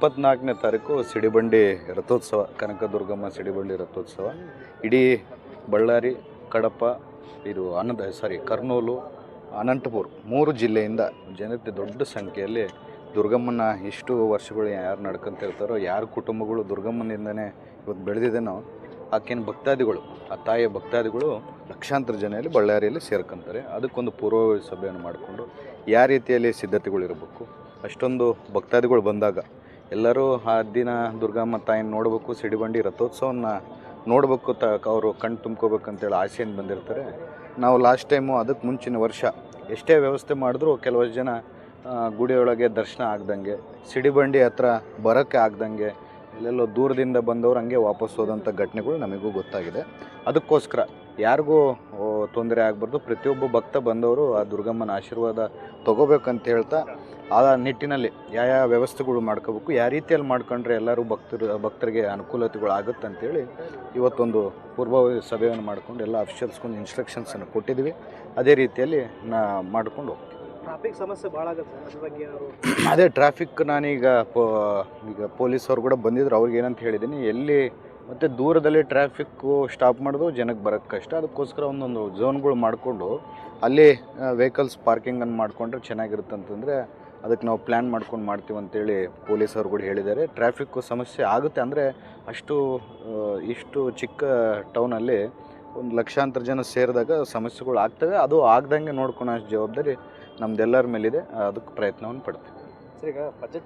24ನೇ ತಾರೀಕು ಸಿಡಿಬಂಡಿ ರಥೋತ್ಸವ, ಕನಕದುರ್ಗಮ್ಮ ಸಿಡಿಬಂಡಿ ರಥೋತ್ಸವ ಇಡೀ ಬಳ್ಳಾರಿ, ಕಡಪ, ಕರ್ನೂಲು, ಅನಂತಪುರ 3 ಜಿಲ್ಲೆಯಿಂದ ಜನತೆ ದೊಡ್ಡ ಸಂಖ್ಯೆಯಲ್ಲಿ ದುರ್ಗಮ್ಮನ ಇಷ್ಟು ವರ್ಷಗಳು ಯಾರು ನಡ್ಕೊಂತ ಇರ್ತಾರೋ, ಯಾರ ಕುಟುಂಬಗಳು ದುರ್ಗಮ್ಮನಿಂದನೇ ಇವತ್ತು ಬೆಳೆದಿದ್ದೇನೋ ಆಕೆಯ ಭಕ್ತಾದಿಗಳು, ಆ ತಾಯಿಯ ಭಕ್ತಾದಿಗಳು ಲಕ್ಷಾಂತರ ಜನರಲ್ಲಿ ಬಳ್ಳಾರಿಯಲ್ಲಿ ಸೇರ್ಕೊಂತಾರೆ. ಅದಕ್ಕೊಂದು ಪೂರ್ವಭಾವಿ ಸಭೆಯನ್ನು ಮಾಡಿಕೊಂಡು ಯಾವ ರೀತಿಯಲ್ಲಿ ಸಿದ್ಧತೆಗಳಿರಬೇಕು, ಅಷ್ಟೊಂದು ಭಕ್ತಾದಿಗಳು ಬಂದಾಗ ಎಲ್ಲರೂ ಆ ದಿನ ದುರ್ಗಮ್ಮ ತಾಯಿನ ನೋಡಬೇಕು, ಸಿಡಿಬಂಡಿ ರಥೋತ್ಸವನ್ನ ನೋಡಬೇಕು, ಅವರು ಕಣ್ಣು ತುಂಬ್ಕೋಬೇಕಂತೇಳಿ ಆಸೆಯಿಂದ ಬಂದಿರ್ತಾರೆ. ನಾವು ಲಾಸ್ಟ್ ಟೈಮು ಅದಕ್ಕೆ ಮುಂಚಿನ ವರ್ಷ ಎಷ್ಟೇ ವ್ಯವಸ್ಥೆ ಮಾಡಿದ್ರೂ ಕೆಲವಷ್ಟು ಜನ ಗುಡಿಯೊಳಗೆ ದರ್ಶನ ಆಗ್ದಂಗೆ, ಸಿಡಿಬಂಡಿ ಹತ್ರ ಬರೋಕ್ಕೆ ಆಗ್ದಂಗೆ ಎಲ್ಲೆಲ್ಲೋ ದೂರದಿಂದ ಬಂದವರು ಹಂಗೆ ವಾಪಸ್ ಹೋದಂಥ ಘಟನೆಗಳು ನಮಗೂ ಗೊತ್ತಾಗಿದೆ. ಅದಕ್ಕೋಸ್ಕರ ಯಾರಿಗೂ ತೊಂದರೆ ಆಗಬಾರ್ದು, ಪ್ರತಿಯೊಬ್ಬ ಭಕ್ತ ಬಂದವರು ಆ ದುರ್ಗಮ್ಮನ ಆಶೀರ್ವಾದ ತೊಗೋಬೇಕಂತ ಹೇಳ್ತಾ ಆ ನಿಟ್ಟಿನಲ್ಲಿ ಯಾವ ವ್ಯವಸ್ಥೆಗಳು ಮಾಡ್ಕೋಬೇಕು, ಯಾವ ರೀತಿಯಲ್ಲಿ ಮಾಡ್ಕೊಂಡ್ರೆ ಎಲ್ಲರೂ ಭಕ್ತರಿಗೆ ಅನುಕೂಲತೆಗಳು ಆಗುತ್ತೆ ಅಂತೇಳಿ ಇವತ್ತೊಂದು ಪೂರ್ವಭಾವಿ ಸಭೆಯನ್ನು ಮಾಡ್ಕೊಂಡು ಎಲ್ಲ ಅಫಿಷಿಯಲ್ಸ್ಗೊಂದು ಇನ್ಸ್ಟ್ರಕ್ಷನ್ಸನ್ನು ಕೊಟ್ಟಿದ್ದೀವಿ. ಅದೇ ರೀತಿಯಲ್ಲಿ ಮಾಡ್ಕೊಂಡು ಹೋಗ್ತೀವಿ. ಟ್ರಾಫಿಕ್ ಸಮಸ್ಯೆ ಭಾಳ ಆಗುತ್ತೆ, ಅದ್ರ ಬಗ್ಗೆ ಅದೇ ಟ್ರಾಫಿಕ್ ನಾನೀಗ ಈಗ ಪೊಲೀಸವ್ರು ಕೂಡ ಬಂದಿದ್ರು, ಅವ್ರಿಗೆ ಏನಂತ ಹೇಳಿದ್ದೀನಿ, ಎಲ್ಲಿ ಮತ್ತು ದೂರದಲ್ಲಿ ಟ್ರಾಫಿಕ್ಕು ಸ್ಟಾಪ್ ಮಾಡೋದು ಜನಕ್ಕೆ ಬರೋಕ್ಕೆ ಕಷ್ಟ. ಅದಕ್ಕೋಸ್ಕರ ಒಂದೊಂದು ಝೋನ್ಗಳು ಮಾಡಿಕೊಂಡು ಅಲ್ಲಿ ವೆಹಿಕಲ್ಸ್ ಪಾರ್ಕಿಂಗನ್ನು ಮಾಡಿಕೊಂಡ್ರೆ ಚೆನ್ನಾಗಿರುತ್ತೆ ಅಂತಂದರೆ ಅದಕ್ಕೆ ನಾವು ಪ್ಲ್ಯಾನ್ ಮಾಡ್ಕೊಂಡು ಮಾಡ್ತೀವಿ ಅಂತೇಳಿ ಪೊಲೀಸವ್ರು ಕೂಡ ಹೇಳಿದ್ದಾರೆ. ಟ್ರಾಫಿಕ್ಕು ಸಮಸ್ಯೆ ಆಗುತ್ತೆ ಅಂದರೆ ಇಷ್ಟು ಚಿಕ್ಕ ಟೌನಲ್ಲಿ ಒಂದು ಲಕ್ಷಾಂತರ ಜನ ಸೇರಿದಾಗ ಸಮಸ್ಯೆಗಳು ಆಗ್ತವೆ. ಅದು ಆಗ್ದಂಗೆ ನೋಡ್ಕೊಳೋ ಜವಾಬ್ದಾರಿ ನಮ್ದೆಲ್ಲರ ಮೇಲಿದೆ. ಅದಕ್ಕೆ ಪ್ರಯತ್ನವನ್ನು ಪಡ್ತೀವಿ. ಸರ್, ಈಗ ಬಜೆಟ್